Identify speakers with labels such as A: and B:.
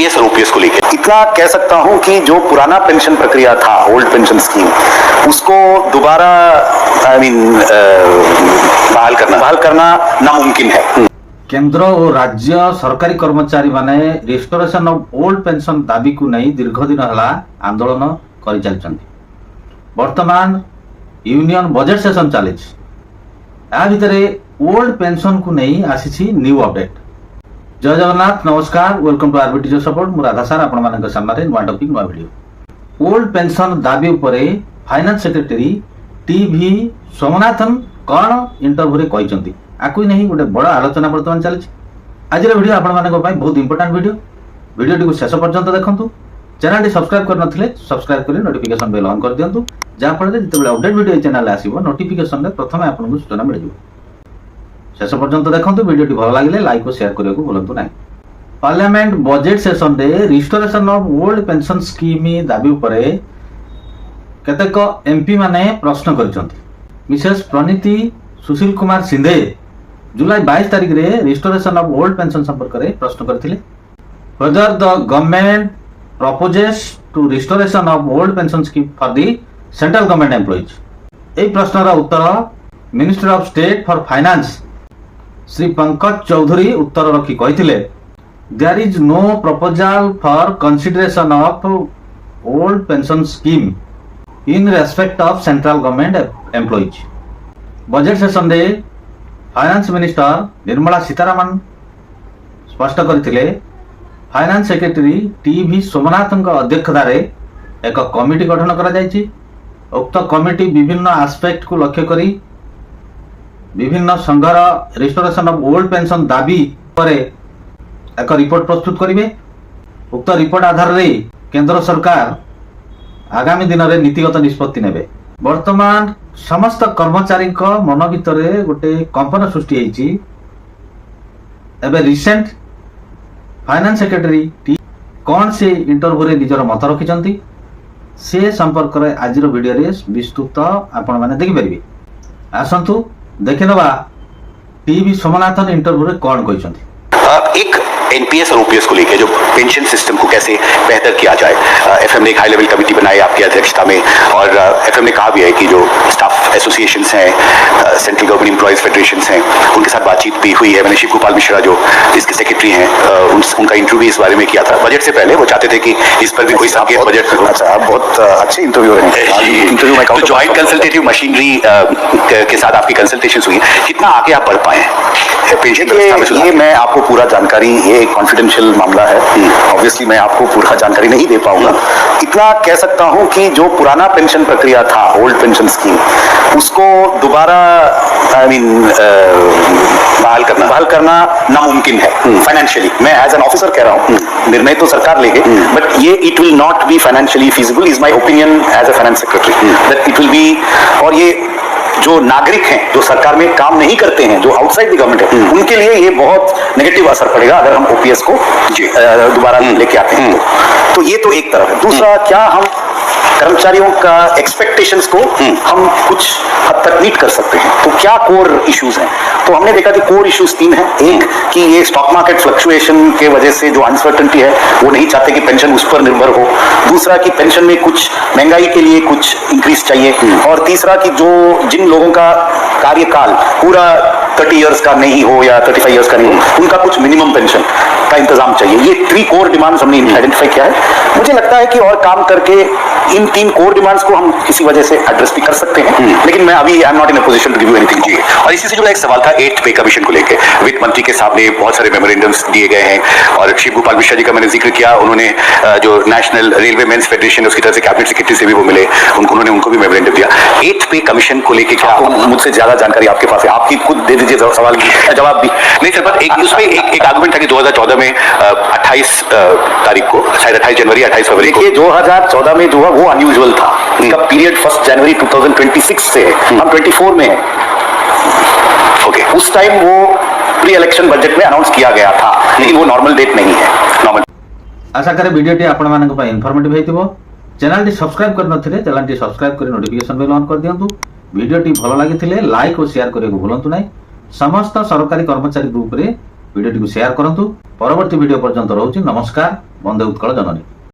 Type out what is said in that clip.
A: NPS और OPS को लेकर इतना कह सकता हूं कि जो पुराना पेंशन प्रक्रिया था, ओल्ड पेंशन स्कीम, उसको दोबारा बहाल करना नामुमकिन है।
B: केंद्र और राज्य सरकारी कर्मचारी माने रिस्टोरेशन ऑफ ओल्ड पेंशन दाबी को नहीं दीर्घ दिन हला आंदोलन कर चलछन्ती। वर्तमान यूनियन बजेट सेशन चली भितर ओल्ड पेंशन को नहीं आसी न्यू अपडेट। जय जगन्नाथ, नमस्कार, वेलकम टू आरबीटी सपोर्ट। मु राधा सार आपण मानक सामने नुआ टॉपिक नुआ वीडियो। ओल्ड पेंशन दाबी उपरे फाइनेंस सेक्रेटरी टीवी सोमनाथन कौन इंटरव्यू रे कहिसंती, आकु नहीं गोटे बड़ आलोचना वर्तमान चली। आज वीडियो आपण मानक बहुत इंपोर्टेंट वीडियो को शेष पर्यंत देखंतु। चैनल टी सब्सक्राइब करन नथिले सब्सक्राइब करी नोटिफिकेशन बेल ऑन कर दियंतु, जा फल जिते अपडेट वीडियो चैनल आसीबो नोटिफिकेशन रे प्रथम आपनको सूचना मिल जिवो। शेष पर्यंत देखंतु। वीडियो टी भल लागिले लाइक और शेयर करियो भूलंतु नाही। पार्लियामेंट बजेट सेशन रे restoration of old pension scheme दाबी उपरे केतेक एमपी माने प्रश्न करिसंती। मिसेस प्रणीति सुशील कुमार सिंधे जुलाई 22 तारिख रे रिस्टोरेशन ऑफ ओल्ड पेंशन संपर्क रे प्रश्न करथिले। Whether the government proposes to restoration of old pension scheme for the central government employees। এই প্রশ্নর উত্তর ministry of state for finance Shri Pankaj Chaudhary उत्तर रखी कहिथिले there is no proposal for consideration of old pension scheme in respect of central government employees. Budget session रे finance minister Nirmala Sitharaman स्पष्ट करथिले finance secretary TV Somanathan अध्यक्षतार एक कमिटी गठन करा जायछि। उक्त कमिटी विभिन्न आस्पेक्ट को लक्ष्य करी विभिन्न संघर रिस्टोरेशन ऑफ ओल्ड पेंशन दाबी पर एक रिपोर्ट प्रस्तुत करिवे। उक्त रिपोर्ट आधार रे केंद्र सरकार आगामी दिन में नीतिगत निष्पत्ति नेबे। वर्तमान समस्त कर्मचारी मन भितर गोटे कंपन सृष्टि होइछि। एबे रिसेंट फाइनान्स सेक्रेटरी कौन से इंटरव्यू रे निजर मत रखिचंती से संपर्क रे आज वीडियो रे विस्तृत आपण माने देखि परिबे। आसंतु देखिनबा टीवी सोमनाथन इंटरव्यू रे कौन कहिसंती।
A: एक एनपीएस और ओपीएस को लेकर जो पेंशन सिस्टम को कैसे बेहतर किया जाए, एफएम ने एक हाई लेवल कमेटी बनाई आपकी अध्यक्षता में, और एफएम ने कहा भी है कि जो स्टाफ एसोसिएशंस हैं, सेंट्रल गवर्नमेंट एम्प्लॉयज फेडरेशंस हैं, उनके साथ बातचीत भी हुई है। मैंने शिव गोपाल मिश्रा जो इसके सेक्रेटरी हैं उनका इंटरव्यू भी इस बारे में किया था बजट से पहले। वो चाहते थे कि इस पर भी कोई साथ बजट। अच्छा, बहुत अच्छे इंटरव्यू में ज्वाइंट कंसल्टेटिव मशीनरी के साथ आपकी कंसल्टेशन हुई, कितना आगे आप बढ़ पाए पेंशन व्यवस्था में? ये मैं आपको पूरा जानकारी, ये एक कॉन्फिडेंशियल मामला है, ऑब्वियसली मैं आपको पूरा जानकारी नहीं दे पाऊंगा। इतना कह सकता हूं कि जो पुराना पेंशन प्रक्रिया था, ओल्ड पेंशन स्कीम, उसको दोबारा बहाल करना नामुमकिन है फाइनेंशियली। मैं एज एन ऑफिसर कह रहा हूं, निर्णय तो सरकार लेगी, बट ये it will not be financially feasible is my opinion as a finance secretary that it will be. और ये जो नागरिक हैं, जो सरकार में काम नहीं करते हैं, जो आउटसाइड द गवर्नमेंट है, उनके लिए ये बहुत नेगेटिव असर पड़ेगा अगर हम ओपीएस को दोबारा लेके आते हैं। तो ये तो एक तरफ है। दूसरा, क्या हम कर्मचारियों का एक्सपेक्टेशंस को हम कुछ हद तक मीट कर सकते हैं? तो क्या कोर इश्यूज हैं? तो हमने देखा कि कोर इश्यूज 3 हैं। एक कि ये स्टॉक मार्केट फ्लक्चुएशन के वजह से जो अनसर्टेनिटी है, वो नहीं चाहते कि पेंशन उस पर निर्भर हो। दूसरा कि पेंशन में कुछ महंगाई के लिए कुछ इंक्रीज चाहिए। और तीसरा कि जो जिन लोगों का कार्यकाल पूरा 30 इयर्स का नहीं हो या 35 इयर्स का नहीं हो, उनका कुछ मिनिमम पेंशन का इंतजाम चाहिए। ये 3 कोर डिमांड्स हमने आइडेंटिफाई किया है। मुझे लगता है कि और काम करके इन 3 कोर डिमांड्स को हम किसी वजह से एड्रेस भी कर सकते हैं, लेकिन मैं अभी I am not in a position to give you anything. जी, और इसी से जुड़ा एक सवाल था 8th पे कमीशन को लेकर। वित्त मंत्री के सामने बहुत सारे मेमोरेंडम्स दिए गए हैं, और शिव गोपाल मिश्रा जी का मैंने जिक्र किया। उन्होंने जो नेशनल रेलवे मेंस फेडरेशन उसकी तरफ से कैबिनेट सेक्रेटरी से भी वो मिले, उन्होंने उनको भी मेमोरेंडम दिया। 8th पे कमीशन को लेकर क्या मुझसे ज्यादा जानकारी आपके पास है? आपकी खुद दे दीजिए सवाल की जवाब भी। नहीं सर, बट एक उसमें एक आर्गुमेंट था कि 2014 में 28 तारीख को, शायद 28 जनवरी 28 फरवरी को 2014 में जो है वो अनयूजुअल था। इसका पीरियड 1 जनवरी 2026 से है, हम 24 में है। ओके, उस टाइम वो प्री इलेक्शन बजट में अनाउंस किया गया था, लेकिन वो नॉर्मल डेट नहीं है। नॉर्मल
B: आशा करे वीडियो टी आपण मानक पय इंफॉर्मेटिव हेतिबो। चैनल टी सब्सक्राइब कर नथिले चैनल टी सब्सक्राइब करी नोटिफिकेशन बेल ऑन कर दियंतु। वीडियो टी भलो लागिथिले लाइक और शेयर करियो भूलंतु नाही। समस्त सरकारी कर्मचारी ग्रुप रे भिडियो शेयर करंतु। परवर्ती वीडियो पर्यंत रहउछि नमस्कार। वंदे उत्कल जननी।